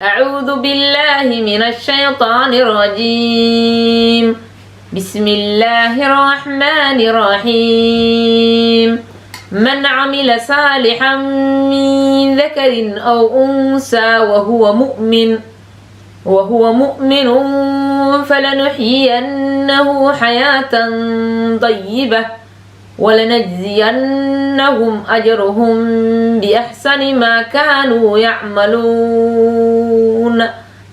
أعوذ بالله من الشيطان الرجيم. بسم الله الرحمن الرحيم. من عمل صالحا من ذكر أو أنثى وهو مؤمن فلنحيينه حياة طيبة ولنجزينهم أجرهم بأحسن ما كانوا يعملون.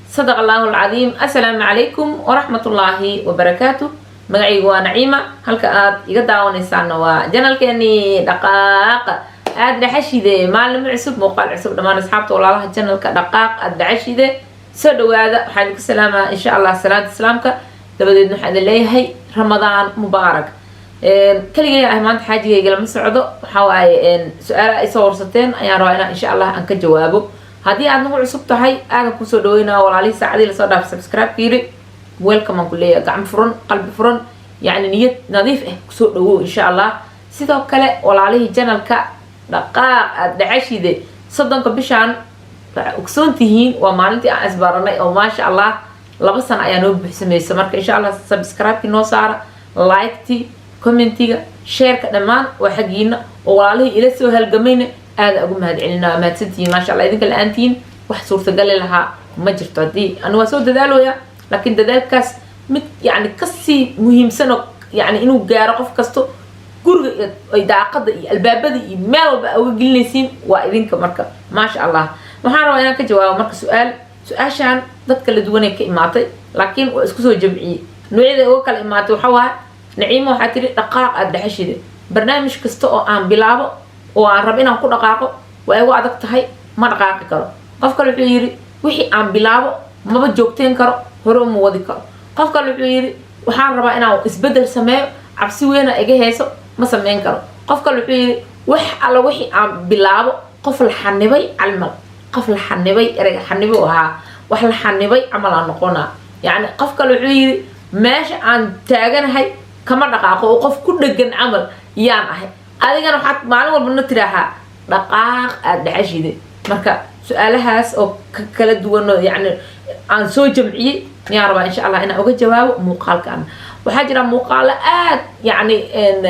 صدق الله العظيم. السلام عليكم ورحمة الله وبركاته. magacaygu waa Naciima, halka aad iga daawanaysaan waa channelkeeni dhaqaaq aad dhaxashide maalin cusub muuqaal cusub dhamaan asxaabta walaalaha channelka dhaqaaq aad dhaxashide soo dhawaada. waxaan ku salaamaa insha Allah salaada islaamka dabadeed waxaan leeyahay Ramadaan mubaarak. كلية أهمان حاجة لما سعده حواي سؤال إيش ورثتين أنا رأينا إن شاء الله أنك جوابه هذه عندنا عصبته هاي أنا كوسودوينا ولا عليه سعدي لصدق سبسكرايب كيري ويلكم من كلية دعم فرن قلب فرن يعني نية نظيف كوسودوه إن شاء الله سيدا كلا ولا عليه جنال دقاق دعشي ده صدق بشان أكسون تهين ومالتي أسبارنا أو ما شاء الله لبسنا أيانوب بسمي سمرك إن شاء الله سبسكرايب كنو صار لايكتي كومنتيga sheerka dhamaan waa xaqiina oo walaalihii ila soo halgamayna aad ugu mahadcelinaa maadsantiin ma sha Allah idinka la'aantiin wax suurtagal lahaa ma jirto hadii anu waa soo dadaalooya laakiin dadaalkaas mid yani kasi muhiimsan oo yani inuu gaaro qof kasto guriga ay daaqada iyo albaabada iyo meel walba uga gelinaysiin waa idinka marka ma sha Allah waxaan rabaa inaan ka jawaabo marka su'aashan dadka la duwan ee ka imaatay laakiin waa isku soo jamciyay noocyada uga kala imaatay waxa waa نعيمة وحاتري دقاق الدحشيدة برنامج كستو عن بلابو وعن ربنا كل دقاقه وأيوة عدك تهاي ما دقاق كرو قف كل حيري وحي عن بلابو ما بجوكتين كرو هرو موادي كرو قف كل حيري وحان ربنا إسبدل سماء عبسي وينا إجي هيسو ما سمين كرو قف كل حيري على وحي عن بلابو قف الحنبي علمل قف الحنبي رجع حنبي وها وحل الحنبي عمل عن نقونا يعني قف كل حيري ماشي عن تاجن هاي كما دقاقه وقف كل جن عمل يان أهي هذا كانوا حط معلومة بالنترها دقاق الدعشيدة مركا سؤالها أو كلا دوانو يعني عن سو جمعية يا رب إن شاء الله أنا أوجد جواب مقال كان وحاجة مقالات يعني إن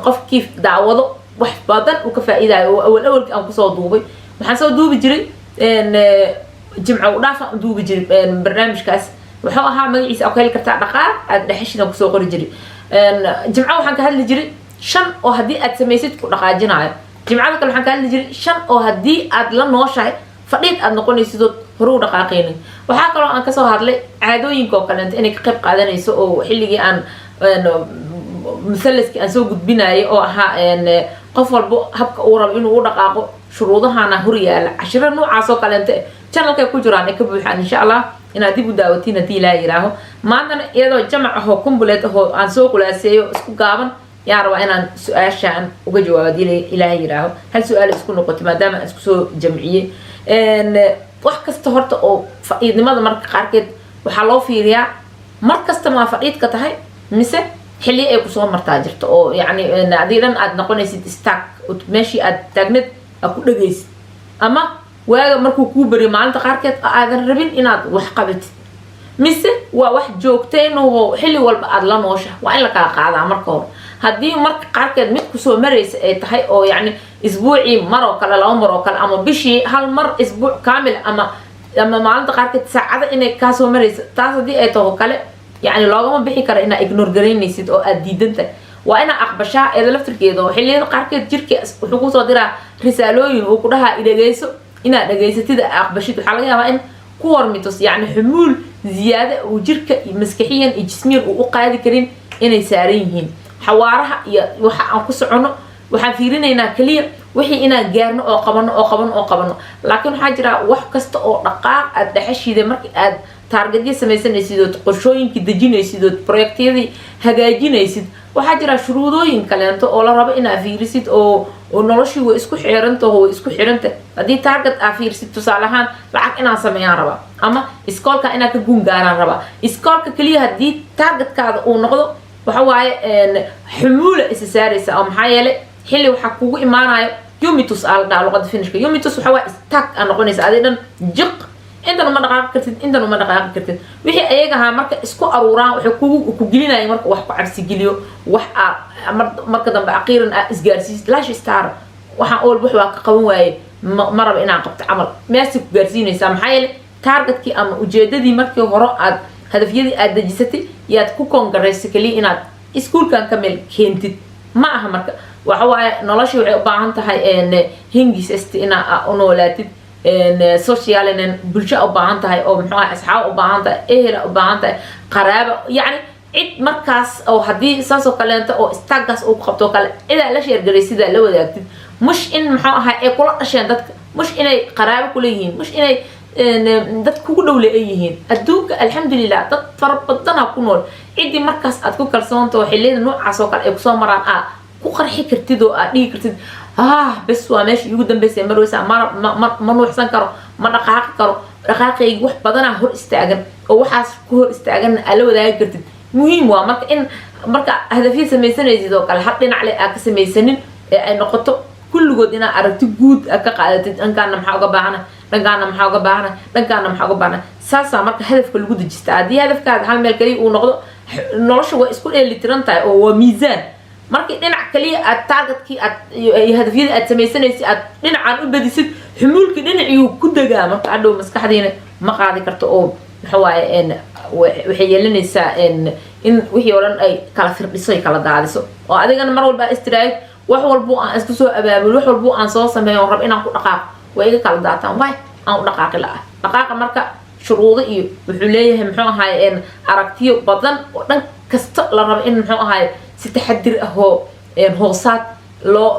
قف كيف دعوضه وحفاظا وكفائدة أول كان قصة دوبي وحنسوا دوبي جري إن جمعة ودافع دوبي جري برنامج كاس وحوها ما يعيس أو كلا كرتاع دقاق الدحشيدة وقصة قري جري جمعة وحن كهل جري شن أو هدي أتسميسيت كل قاجنا جمعة كل وحن كهل جري شن أو هدي أدلنا نوشة فقيت أن نقول يسدود هرو دقاقين وحكروا أن كسر هذا عادو ينكو كلنت إنك قب قادنا يسوق حلقي أن مثلث أن سوق بناء أو ها أن قفل بو هبك أورب إنه دقاقه شروطها أنا هريال 10 نوع عصا كلنت channel كل جراني كبوحان إن شاء الله إن هذه بداوتنا دي لا يراهو ما عندنا إذا جمع هو كمبلة هو عن سوق ولا سيو اسكو قابن يا رب أنا سؤال شان وجواب دي إلى يراهو هل سؤال اسكو نقطة ما دام اسكو جمعية إن وحكي استهرت أو فإذا ماذا مرك قاركت وحلو في رياء مركز تما فقيد كتهاي مثل حلي أي قصة مرتاجرت أو يعني نادرا أد نقول نسيت استاك وتمشي أد تجند أكون جيس أما ومركو كوبري معناتها قاركت أذن ربين إناد وحقبت مثل وواحد جوكتين وهو حلي والبعض لا نوشه وإن لك قاعد عمركم هدي مرك قاركت متكسو مريس تهاي أو يعني أسبوعي مرة وكلا لا مرة وكلا أما بشي هالمر أسبوع كامل أما معناتها قاركت ساعة إنك كاسو مريس تاسو دي أيته كلا يعني لو ما بحي كره إن إجنور جرين نسيت أو أديدنت وأنا أقبشها إذا لفت كده حلي قاركت جرك وحقوق صدرها رسالوين وكلها إذا جيسو إنا dhageysatada aqbashid waxa laga yaabaa in ku warmitos yani xumuul ziyaada oo jirka maskaxiyan iyo jismiyan uu qaadi karin inay saaran yihiin xawaaraha iyo waxa aan ku socono waxaan fiirinaynaa kaliya wixii inaan gaarno oo qabano laakiin waxa jira wax kasta oo dhaqaaq aad dhaxashida markii aad targetyo samaysanaysid oo qorshooyinka dejinaysid oo projektiyada hagaajinaysid waxa jira shuruudooyin kaleento oo la rabo inaad fiirisid oo noloshii way isku xiranta hadii target aad fiirisid tusaalahaan lacag inaan sameeyaan raba ama iskoolka inaan ka gun gaaraan raba iskoolka kaliya hadii targetkaada uu noqdo waxa waaye xumuula is saaraysa oo maxaa yeelay xilli waxa kugu imaanayo yumitus al luqada finishka yumitus waxa waa stack aan noqonaysa adidan jiq intana ma dhaqaaqi kartid intana ma dhaqaaqi kartid wixii ayaga ahaa marka isku aruuraan waxay ku gelinayaan marka wax ku cabsi geliyo wax marka dambe aqiiran isgaarsiis laash star waxaan ool wax waa ka qaban waaye ma raba inaan qabto camal meesha ku gaarsiinaysaa maxaa yeelay targetkii ama ujeedadii markii hore aad hadafyadii aad dejisatay yaad ku koongareysay kaliya inaad iskuulkan ka meel keentid ma aha marka waxa waaye noloshii waxay u baahan tahay hingis inaa u noolaatid socialinen bulsho u baahan tahay oo muxuu ahay asxaab u baahan tahay ehel u baahan tahay qaraabo yacni cid markaas oo haddii saasoo kaleento oo istaagaas uu qabto kale cidaa la sheergaraysidaa la wadaagtid mush in muxuu ahay ay kula dhasheen dadka mush inay qaraabo kula yihiin mush inay dad kugu dhowle ay yihiin adduunka alxamdulilah dad fara badana ku nool ciddii markaas aad ku kalsoonto xilliyada noocaas oo kale ay kusoo maraan ku qarxi kartid oo aad dhihi kartid bes waa meesha igu dambeysay marweysa ma nuuxsan karo ma dhaqaaqi karo dhaqaaqaygi wax badanaa hor istaagan oo waxaas ku hor istaaganna aad la wadaagi kartid muhiim waa marka in marka hadafya samaysanaysid oo kale hal dhinac le aad ka samaysanin ee ay noqoto kulligood inaad aragti guud aad ka qaadatid dhankaana maxaa uga baahana dhankaana maxaa uga baahana dhankaana maxaa uga baahana saasaa marka hadafka lagu dejistaa haddii hadafkaada hal meel kaliya uu noqdo nolosha waa isku dheelitiran tahay oo waa miisaan markii dhinac kaliya aad targetkii aad hadafyada aad samaysanaysid aad dhinacaan u badisid xumuulkii dhinaciyuu ku degaa marka hadhow maskaxdiina ma qaadi karto oo waxa waaye waxay yeelanaysaa in wixii oo dhan ay kala firdhiso ay kala daadiso oo adigana mar walba istiraahid wax walbo aan isku soo abaabul wax walbo aan soo sameeyo rab inaan ku dhaqaaqo way iga kala daataan way aan u dhaqaaqi la'a dhaqaaqa marka shuruudo iyo wuxuu leeyahay muxuu ahaay aragtiyo badan oo dhan kasta la rabo in muxuu ahaay si taxadir ah oo hoosaad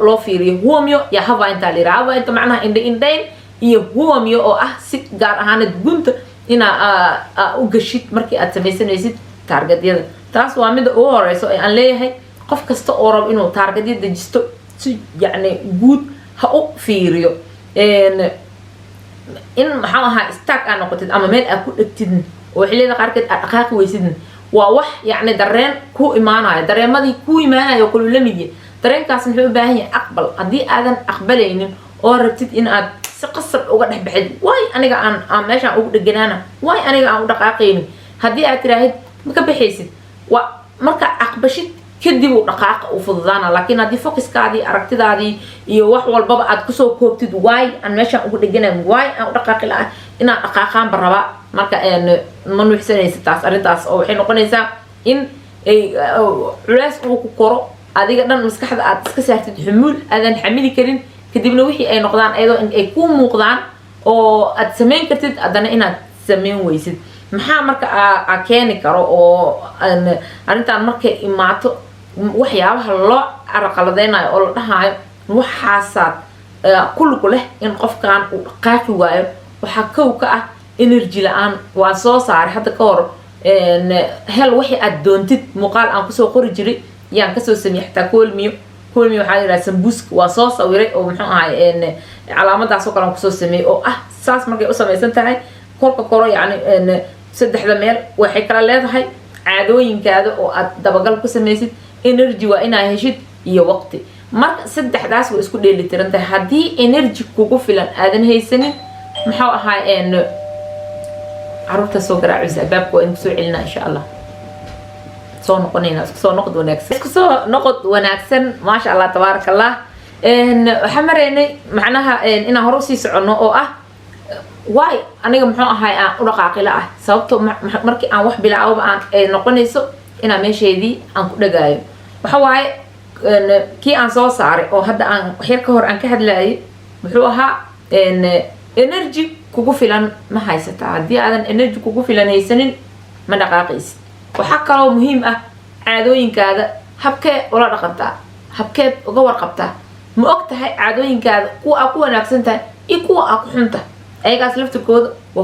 loo fiiriyo huwamyo ya haba inta la yiraahdo inta macnaha indhayn iyo huwamyo oo ah si gaar ahaanad gunta inaa u gashid markii aad samaysanaysid targetyada taas waa mida ugu horeyso ee aan leeyahay qof kasta oo rabo inuu targetyo dejisto si yacni guud ha u fiiriyo in maxaa ahaa stack aad noqotid ama meel aad ku dhegtidin oo xilliyada qaarkeed aad dhaqaaqi weysidin waa wax yacni dareen ku imaanayo dareemadii ku imaanayo kulu la mid yahay dareenkaas muxuu u baahan yahay aqbal haddii aadan aqbalaynin oo rabtid in aad si qasab uga dhex baxid waay aniga aan meeshaan ugu dheganaana waay aniga aan u dhaqaaqaynin haddii aad tiraahid ma ka baxaysid waa marka aqbashid kadib uu dhaqaaqa u fududaana laakiin haddii focuskaadii aragtidaadii iyo wax walbaba aad kusoo koobtid waay aan meeshaan ugu dheganayn waay aan u dhaqaaqi la'a inaan dhaqaaqaanba rabaa marka ma nuuxsanaysa taas arrintaas oo waxay noqonaysaa in ay culays uu ku koro adiga dhan maskaxda aad iska saartid xumuul aadan xamili karin kadibna wixii ay noqdaan ayadoo ay ku muuqdaan oo aad samayn kartid haddana inaad samayn weysid maxaa marka a keeni karo oo arrintan markay imaato waxyaabaha loo caraqaladeynayo oo la dhahaayo waxaasaad kulku leh in qofkan uu dhaqaaqi waayo waxaa kow ka ah energy la-aan waa soo saaray hadda ka hor hel wixii aad doontid muuqaal aan kusoo qori jiray yaan kasoo sameeyey xataa koolmiyo waxaa la yidhaha sambuuska waa soo sawiray oo muxuu ahay calaamadaasoo kale aan kusoo sameeyey oo ah saas markay u samaysan tahay korka koro yacni saddexda meel waxay kala leedahay caadooyinkaada oo aad dabagal ku samaysid energy waa inaa heshid iyo waqti marka saddexdaas way isku dheelitiran tahay haddii energy kugu filan aadan haysanin maxuu ahaa caruurta soo garaacaysa albaabka waa in kusoo celinaa insha allah soo noqonayna isku soo noqod wanaagsan maasha allah tabaaraka allah waxaan maraynay macnaha inaan hore usii soconno oo ah waay aniga muxuu ahay aan u dhaqaaqi la ah sababto markii aan wax bilaawaba aan noqonayso inaan meesheedii aan ku dhagaayo waxa waaye kii aan soo saaray oo hadda aan waxyar ka hor aan ka hadlayay muxuu ahaa energy kugu filan ma haysataa haddii aadan energy kugu filan haysanin ma dhaqaaqaysid waxaa kaloo muhiim ah caadooyinkaada habkee ula dhaqantaa habkeed uga warqabtaa ma og tahay caadooyinkaada kuwa aa ku wanaagsan tahay iyo kuwa aa ku xun tahay ayagaas laftirkooda waa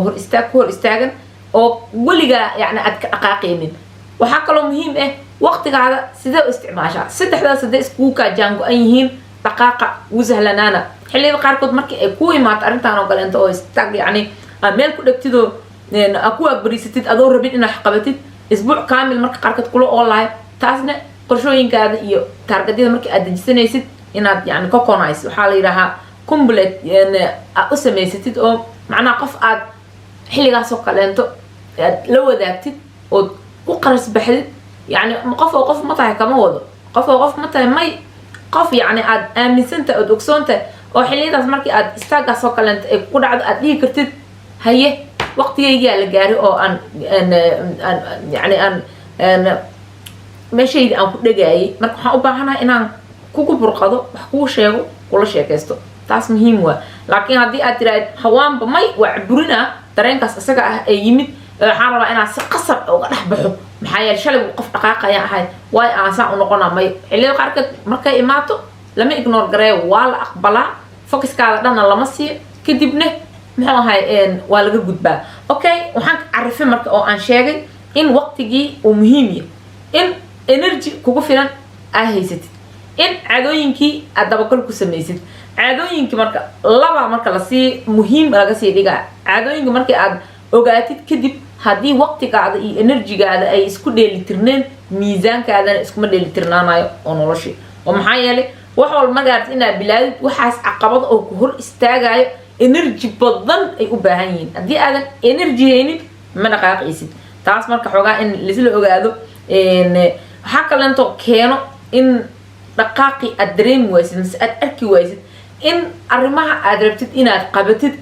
ku hor istaagan oo weligaa yani aad ka dhaqaaqaynin waxaa kaloo muhiim ah waqtigaada sidee u isticmaashaa saddexdaas hadday iskugu kaajaan go-an yihiin dhaqaaqa ugu sahlanaana xilliyada qaarkood markii ay ku imaato arrintaan oo kaleento oo istaag yani aad meel ku dhegtidoo aa ku agbariisatid adoo rabin inaad qabatid isbuuc kaamil marka qaarkood kula oolahay taasna qorshooyinkaada iyo taargadyada markii aad dejisanaysid inaad yani coconis waxaa la yidhaahaa complete aad u samaysatid oo macnaha qof aad xilligaasoo kaleento aad la wadaagtid ood ku qaras baxdid yani qof ma tahay kama wado qof ma tahay may qof yani aad aaminsantahay ood ogsoontahay oo xilliyadaas markii aad istaagaasoo kaleento ay ku dhacdo aad dhihi kartid haye waqtigaygaa la gaaray oo aan yani aan meeshayda aan ku dhagaayay marka waxaan u baahanahay inaan kugu burqado wax kuu sheego kula sheekaysto taas muhiim waa laakiin haddii aad tiraahid hawaanba may waa caburinaa dareenkaas isaga ah ee yimid waxaan rabaa inaan si qasab uga dhex baxo maxaa yeele shalay qof dhaqaaqaya ahay waay aan saan u noqonaa may xilliyada qaarkeed markay imaato lama ignore gareeyo waa la aqbalaa focuskaada dhanna lama siiyo kadibna muxuu ahay waa laga gudbaa okay waxaan carifay marka oo aan sheegay in waqtigii uu muhiim yahay in energy kugu filan aad haysatid in caadooyinkii aad dabagal ku samaysid caadooyinkii marka laba marka lasii muhiim laga sii dhigaa caadooyinka markii aad ogaatid kadib haddii waqtigaada iyo enerjigaada ay isku dheelitirneen miisaankaadana iskuma dheelitirnaanayo oo noloshii oo maxaa yeelay wax walba magaarta inaad bilaadid waxaas caqabada oo ku hor istaagayo energy badan ay u baahan yihiin haddii aadan energy haynin ma dhaqaaqaysid taas marka xoogaa in laisla ogaado waxaa kaleento keeno in dhaqaaqi aad dareemi waysid mise aad arki waysid in arrimaha aad rabtid inaad qabatid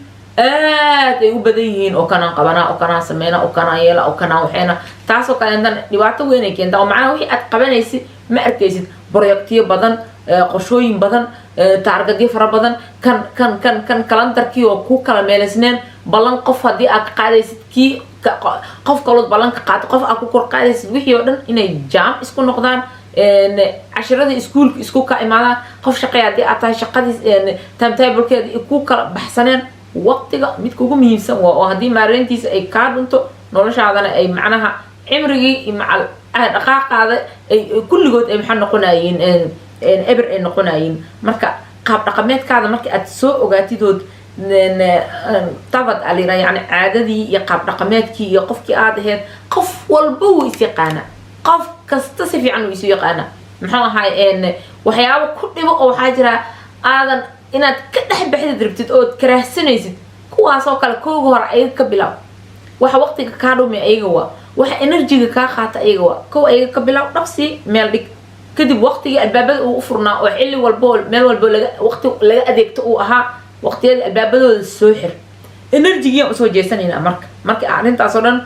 aad ay u badan yihiin oo kanaan qabanaa oo kanaan sameynaa oo kanaan yeela oo kanaan waxeena taasoo kaleentan dhibaato weyn ay keentaa oo macnaha wixii aad qabanaysid ma arkaysid projektiyo badan qorshooyin badan taargadyo fara badan kan kalandarkii oo ku kala meelaysneen ballan qof haddii aad ka qaadaysid kii qof kalood ballan ka qaata qof aad ku kor qaadaysid wixii oo dhan inay jaam isku noqdaan cashiradii iskuulka isku ka imaadaan qof shaqeey haddii aad tahay shaqadii timetablekeeda ku kala baxsaneen waqtiga midka ugu muhiimsan waa oo haddii maareyntiisa ay kaa dhunto noloshaadana ay macnaha cimrigii iyo macal dhaqaaqaada ay kulligood ay maxaa noqonayeen eber ay noqonayeen marka qaab dhaqameedkaada marka aad soo ogaatidood tabad alira yani caadadii iyo qaab dhaqameedkii iyo qofkii aad ahayd qof walba wuu is yaqaanaa qof kasta si fiican wuu isu yaqaanaa muxuu ahay waxyaabo ku dhibo oo waxaa jira aadan inaad ka dhex baxdid rabtid ood karaahsanaysid kuwaasoo kale kooga hore ayaga ka bilaab waxa waqtiga kaa dhumi ayaga waa waxa enerjiga kaa qaata ayaga waa kow ayaga ka bilaab dhabsii meel dhig kadib waqtigii albaabada uu u furnaa oo xilli walbo meel walbo waqti laga adeegto uu ahaa waqtiyada albaabadooda soo xir enerjigii usoo jeesanaynaa marka arrintaasoo dhan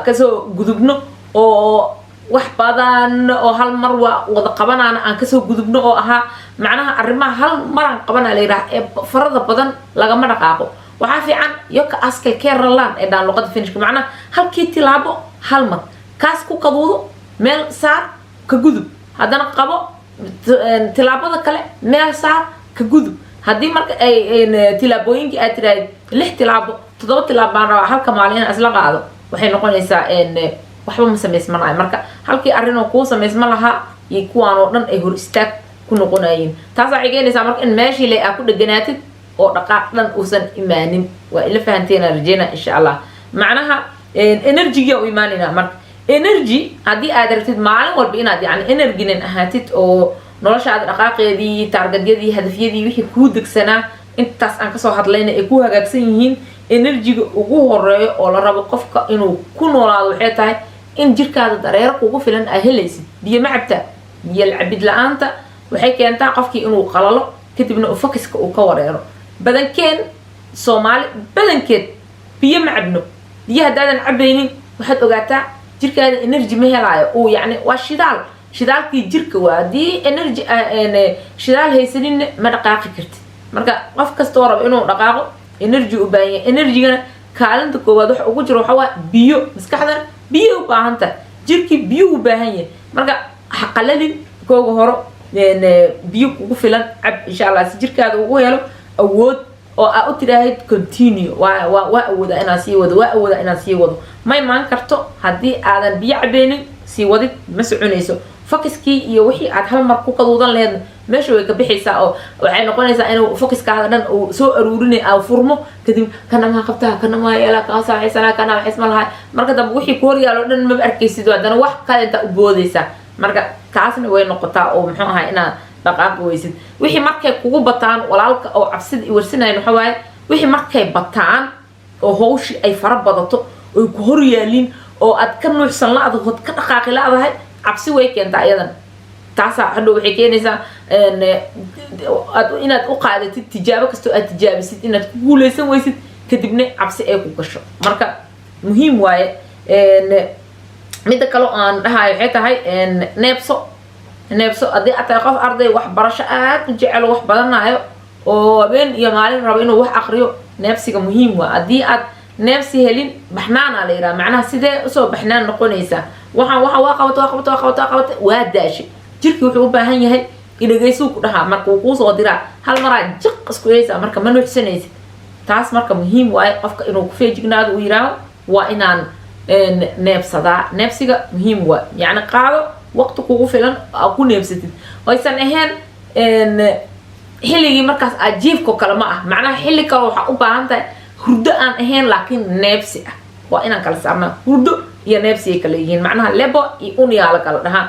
kasoo gudubno oo wax badan oo hal mar wada qabanaana aan kasoo gudubno oo ahaa macnaha arrimaha hal maraan qabanaa la yidhaha ee farada badan lagama dhaqaaqo waxaa fiican yoka askal keeralan ee dhaan luqada finishka macnaha halkii tilaabo hal mar kaas ku qaduudo meel saar ka gudub haddana qabo tilaabada kale meel saar ka gudub haddii marka ay tilaabooyinkii aad tiraahid 6 tilaabo 7 tilaabo baan rabaa halka maalin inaan isla qaado waxay noqonaysaa waxba ma samaysmanayo marka halkii arrinoo kuu samaysma lahaa iyo kuwaan oo dhan ay hor istaag ku noqonayeen taas waxay keenaysaa marka in meeshii le aa ku dheganaatid oo dhaqaaq dhan uusan imaanin waa ila fahanteena rajeyna insha allah macnaha energy u imaanina marka energy haddii aad rabtid maalin walba inaad yani energynan ahaatid oo noloshaada dhaqaaqeedii taargadyadii hadafyadii wixii kuu degsanaa intaas aan kasoo hadlayna ay ku hagaagsan yihiin energyga ugu horeeyo oo la rabo qofka inuu ku noolaado waxay tahay in jirkaada dareero kugu filan aa helaysid biyo ma cabtaa biyo cabid la-aanta waxay keentaa qofkii inuu qalalo kadibna focuska uu ka wareero badankeen soomaali badankeed biyo ma cabno biyo haddaadan cabaynin waxaad ogaataa jirkaada energy ma helaayo uu yani waa shidaalkii jirka waa haddii energy shidaal haysaninna ma dhaqaaqi kartid marka qof kastoo rabo inuu dhaqaaqo energy u baahan yahay energygana kaalinta koowaad waxa ugu jiro waxa waa biyo maskaxdana biyo u baahan tahay jirkii biyo u baahan yahay marka ha qalalin kooga horo biyo kugu filan cab insha allah si jirkaada ugu helo awood oo aa u tiraahid continue waa awooda inaan sii wado ma imaan karto haddii aadan biyo cabeynin sii wadid ma soconayso focuskii iyo wixii aad hal mar ku qaduudan laheed meesha way ka bixaysaa oo waxay noqonaysaa inuu focuskaada dhan uu soo aruurinay aa furmo kadib kana maa qabtaa kana maa yeelaa kaasa waxaysanaa kana waxaysma lahay marka dambe wixii ku horyaalo dhan maba arkaysid haddana wax kale intaa u boodaysaa marka kaasna way noqotaa oo muxuu ahaa inaad dhaqaaqi weysid wixii markay kugu bataan walaalka oo cabsida i warsinayn waxa waaye wixii markay bataan oo hawshi ay fara badato oo ku hor yaalin oo aad ka nuuxsan la adhood ka dhaqaaqi laadahay cabsi way keentaa iyadan taasa hadhow waxay keenaysaa inaad u qaadatid tijaabo kastoo aad tijaabisid inaad ku guuleysan weysid kadibna cabsi ay ku gasho marka muhiim waaye midda kale aan dhahayo waxay tahay neebso haddii aad tahay qof arday waxbarasho aad u jecel wax badanayo oo habeen iyo maalin rabo inuu wax aqriyo neebsiga muhiim waa haddii aad neebsi helin baxnaana la yidhaha macnaha sidee usoo baxnaan noqonaysaa waxaan waa qabata waa daashay jirkii wuxuu u baahan yahay idhageysuu ku dhahaa marka wuu kuusoo diraa hal maraa jiq isku haysaa marka ma nuuxsanaysid taas marka muhiim waaye qofka inuu ku feejignaado uu yidhaaho waa inaan neebsadaa neebsiga muhiim waa yacni qaado waqti kugu filan aa ku neebsatid aysan ahayn xilligii markaas aad jiifko kale ma ah macnaha xilli kale waxaa u baahan tahay hurdo aan ahayn laakiin neebsi ah waa inaan kala saarnaa hurdo iyo neebsigay kala yihiin macnaha lebo iyo uniyaa la kala dhahaa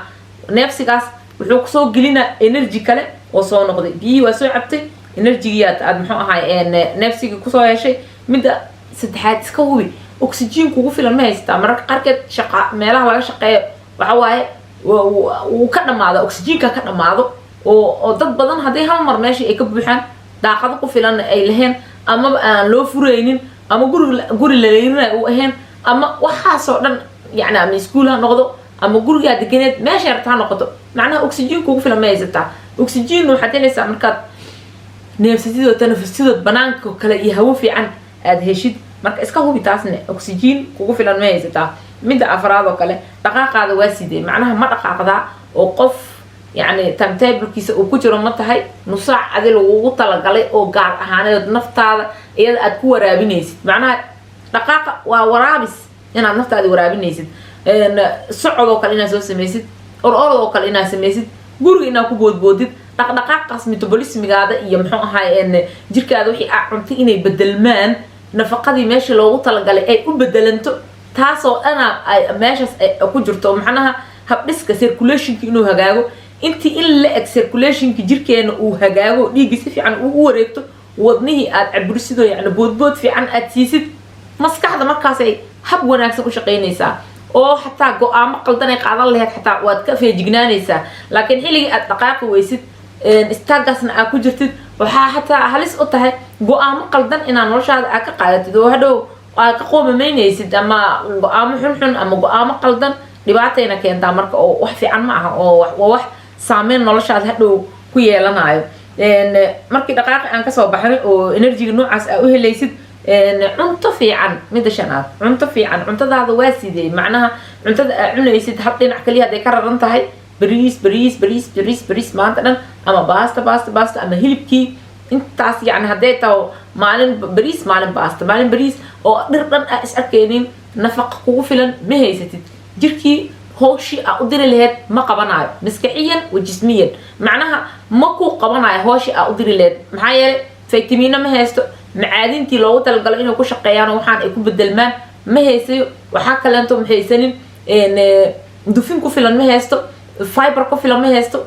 neebsigaas wuxuu kusoo gelinaa energy kale oo soo noqday biyihii waa soo cabtay enerjigiyaad aad muxuu ahaay neefsigii kusoo heshay midda saddexaad iska hubi oxygen kugu filan ma haysataa mararka qaarkeed shaqa meelaha laga shaqeeyo waxa waaye wuu ka dhamaado oxygenka ka dhamaado oo dad badan haddii hal mar meeshii ay ka buuxaan daaqado ku filan ay lahayn amaba aan loo furaynin ama guri la leyrinayo uu ahayn ama waxaasoo dhan yani ama iskuul ha noqdo ama gurigaa deganeed meesha yarta ha noqoto macnaha oxygen kugu filan ma haysataa oxygen waxaad helaysaa markaad neefsatid oo tanafasidood banaanka kale iyo hawo fiican aad heshid marka iska hubi taasne oxygen kugu filan ma haysataa midda afraad oo kale dhaqaaqaada waa sidee macnaha ma dhaqaaqdaa oo qof يعني timetable-kiisa uu ku jiro ma tahay nusaac adi lagugu talagalay oo gaar ahaaneed naftaada iyada aad ku waraabinaysid macnaha dhaqaaqa waa waraabis inaad naftaada waraabinaysid socodoo kale inaad soo samaysid oroo kale inaad samaysid guriga inaad ku boodboodid dhaqdhaqaaqaas metabolismigaada iyo muxuu ahaay jirkaada wixii aad cuntay inay bedelmaan nafaqadii meesha loogu talagalay ay u bedelanto taasoo dhana ay meeshaas ku jirto macnaha habdhiska circulationka inuu hagaago intii in la eg circulationka jirkeena uu hagaago dhiigga si fiican uu wareegto wadnihii aad cabirsido yani boodbood fiican aad siisid maskaxda markaas ay hab wanaagsan u shaqaynaysaa oo xataa go'aamo qaldan ay qaadan lahayd xataa waad ka feejignaanaysaa laakiin xilligii aad dhaqaaqi weysid istaagaasna aad ku jirtid waxaa xataa halis u tahay go'aamo qaldan inaad noloshaada aad ka qaadatid oo hadhow aad ka qoomamaynaysid ama go'aamo xunxun ama go'aamo qaldan dhibaatayna keentaa marka oo wax fiican ma aha oo waa wax saameyn noloshaada hadhow ku yeelanayo markii dhaqaaqi aan kasoo baxnay oo enerjiga noocaas aa u helaysid cunto fiican midda shanaad cunto fiican cuntadaada waa sidee macnaha cuntada aa cunaysid hal dhinac kaliya hadday ka raran tahay bariis maanta dhan ama baasta ama hilibkii intaas yani hadday taho maalin bariis maalin baasta maalin bariis oo dhir dhan aa is arkaynin nafaqa kugu filan ma haysatid jirkii hooshii aa u diri laheyd ma qabanayo maskaxiyan wa jismiyan macnaha ma ku qabanayo hooshii aa u diri laheyd maxaa yeelay faytamiino ma haysto macaadintii loogu talagalo inay ku shaqeeyaan waxaan ay ku bedelmaan ma haysayo waxaa kaleento ma haysanin dufin ku filan ma haysto fiber ku filan ma haysto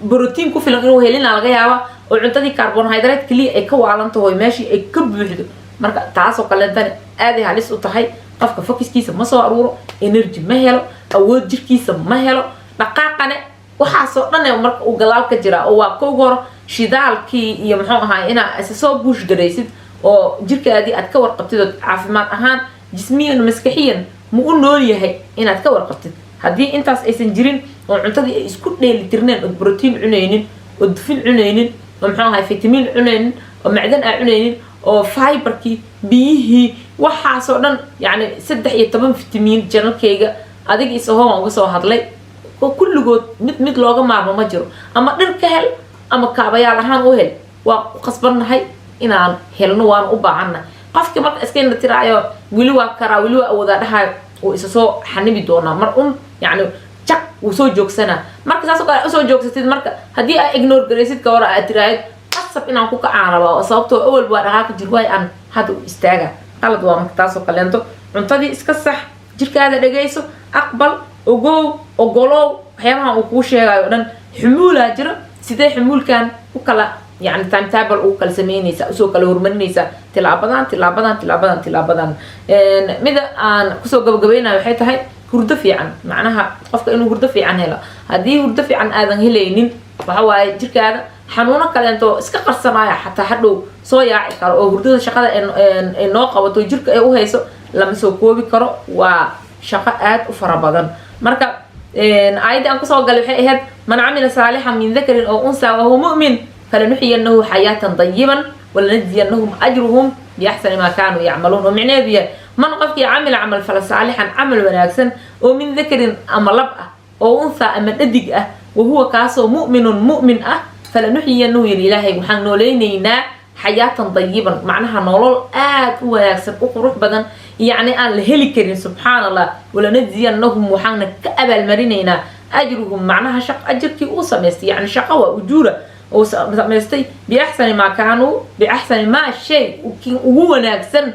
brotiin ku filan inuu helina laga yaaba oo cuntadii carbohydrate kaliya ay ka waalantaho meeshii ay ka buuxdo marka taasoo kaleentana aaday halis u tahay qofka focuskiisa ma soo aruuro energy ma helo awood jirkiisa ma helo dhaqaaqane waxaasoo dhan marka uu gadaal ka jira oo waa koogu hor shidaalkii iyo muxuu ahaay inaa isa soo buush garaysid oo jirkaadii aad ka warqabtid oo caafimaad ahaan jismiyan maskaxiyan ma u nool yahay inaad ka warqabtid haddii intaas aysan jirin oo cuntadii ay isku dheeli tirneen oo brotiin cunaynin oo dufin cunaynin oo muxuu ahaay fitamiin cunaynin oo macdan aa cunaynin oo fiberkii biyihii waxaasoo dhan yani 13 fitamiin janalkayga adiga isahoo uga soo hadlay oo kulligood mid looga maarmo ma jiro ama dhir ka hel ama kaabayaal ahaan u hel waa ku qasbannahay inaan helno waan u baahannahay qofkii marka iska indha tiraayo weli waa karaa weli waa awoodaa dhahayo uu isa soo xanibi doonaa mar yani jak wuu soo joogsanaa marka saasoo kale usoo joogsatid marka haddii aa ignore garaysid ka hor aad tiraahid qasab inaan ku kacaan rabaa oo sababtoo awal waa dhaqaaqi jir waay aan hadda u istaaga qalad waa marka taasoo kaleento cuntadii iska sax jirkaada dhagayso aqbal ogow ogolow waxyaabaha uu kuu sheegayo dhan xumuulaa jiro sidee xumuulkan يعني تايم تابل او كل سمينيسا اسو كل هرمنيسا tilaabadan mida aan kusoo gabagabeynaa waxay tahay hurdo fiican macnaha qofka inuu hurdo fiican helo hadii hurdo fiican aadan helaynin waxa waaye jirkaada xanuuno kale inta iska qarsanaya xataa hadhow soo yaaci karo oo hurdada shaqada ee noo qabato jirka ay u hayso lama soo koobi karo waa shaqo aad u fara badan marka aayada aan kusoo galay waxay ahayd man amila saalihan min dhakarin aw unsa wa huwa mu'min falanuhyiyannahu hayatan tayyiban ولنجزينهم أجرهم بأحسن ما كانوا يعملون ومعناه بيه من قفك عمل عمل فلصالحا عمل وناكسن ومن ذكر أما لبأة أو أنثى أما ندقة وهو كاسو مؤمن فلنحيينه إلهي وحن نولينينا حياة طيبا معناها نولول وناكسن أقروح بدن يعني أن الهلكرين سبحان الله ولنجزينهم وحن كأبا المرينينا أجرهم معناها شق أجرك أوسميستي يعني شقوة وجورة وسميستي بأحسن ما الشيء وهو ناقصن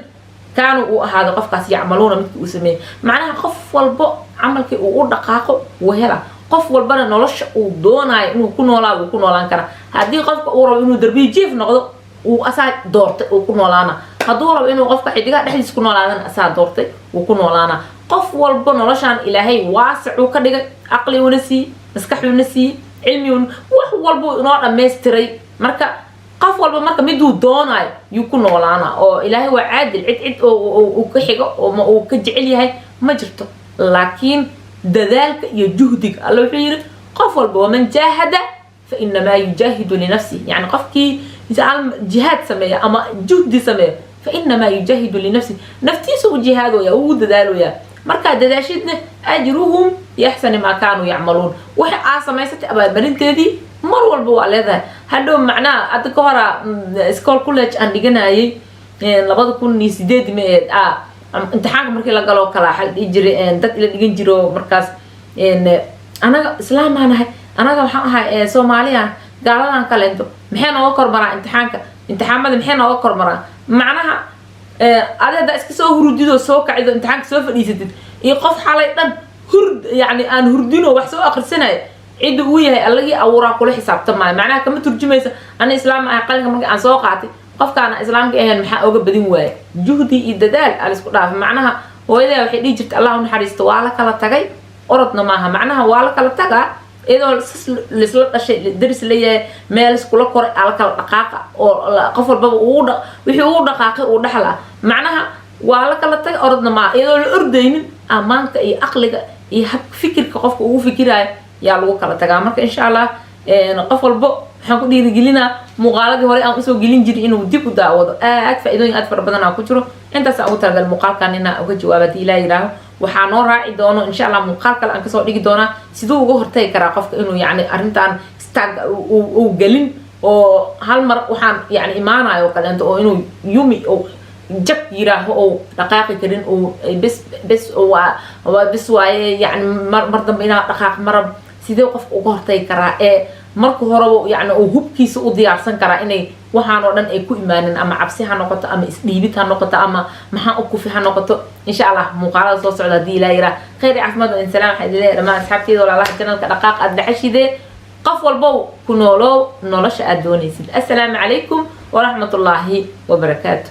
كانوا هذا قفقاس يعملون مثل وسميه معناها قف والبو عملك ودقاقه وهلا قف والبنا نولش ودوناي انه كنولان كان هذه قفك او رب انه دربي جيف نقدو واسا دورت وكنولانا هذو رب انه قفك خديغا دحيس كنولان اسا دورت وكنولانا قف والبو نولشان الهي واسع وكدغ عقلي ونسي مسكحي ونسي علمي wax walbo inoo dhameystiray marka qof walba marka miduu doonayo yuu ku noolaana oo ilaahay waa caadil cid oo ka xigo oo ka jecel yahay ma jirto laakiin dadaalka iyo juhdiga alla wuxuu yiri qof walba man jahada fa inma yujahidu li nafsi yani qofkii isal jihad sameeya ama juhdi sameeya fa inma yujahidu li nafsi naftiisu jihado ya uu dadaaloya marka dadaashidna ajruhum يحسن ما كانوا يعملون وحي عاصميست أبا برنتدي مر والبو على ذا هادو معناه أتكورا سكول كولج عندي جناي لبعض كون يسدد مئة امتحان مركي لقالو كلا حد يجري دت اللي يجرو مركز أنا إسلام أنا كم سوماليا قالوا أنا كلنتو محينا وكر مرة امتحان ماذا محينا وكر مرة معناها هذا إسكسو هرديدو سوق عيدو امتحان سوف يسدد يقف حالي هرد يعني أن هردينه وحسوا آخر سنة عيد وياه اللي أورا كل حساب تمام معناها كم ترجمة أنا إسلام أقل كم عن سوقاتي قف كان إسلام كأهل محا أوجب بدين وياه جهدي الدال على سكوتها معناها هو إذا وحيد يجت الله نحرس توالك على تجاي أردنا معها معناها والك على تجا إذا لسلط الشيء الدرس اللي مال سكولا كور على دقاقة أو قفل باب وودا وحي وودا دقاقة ودحلا معناها والك على تجا أردنا معها إذا الأردين أمانك أي أقلك يحب فكرك قفك وفكرة يا لو كلا تجامعك إن شاء الله نقفل بق حنقول دي رجلنا مقالة هوري أن أسوق جلين جري إنه ديك وداود فإذا أدفر بدنا كتره أنت سأوتر المقال كان هنا أوجه جوابتي لا يراه وحنورا إدانه إن شاء الله مقال كلا أنك سوق ديك دونا سيدو جوهر تيكرا قفك إنه يعني أرنتان استاج وجلين أو هالمر وحن يعني إيمانا أو كلا أنت أو إنه يومي أو جب يراه أو دقائق كرين أو بس بس واي يعني مرة بينا دقائق مرة سيدو قف وجهر تيكرا marka hore yani oo hubkiisa u diyaarsan kara inay waxaan oo dhan ay ku imaanin ama cabsi ha noqoto ama isdhiibid ha noqoto ama maxaa u kufi ha noqoto insha Allah muuqaalada soo socda hadii la yiraahdo khayr caafimaad iyo salaam waxa idin leeyahay dhamaan asxaabteyda walaalaha channelka dhaqaaq aad dhaxashide qof walba ku noolow nolosha aad doonaysid assalaamu calaykum wa rahmatullaahi wa barakaatuh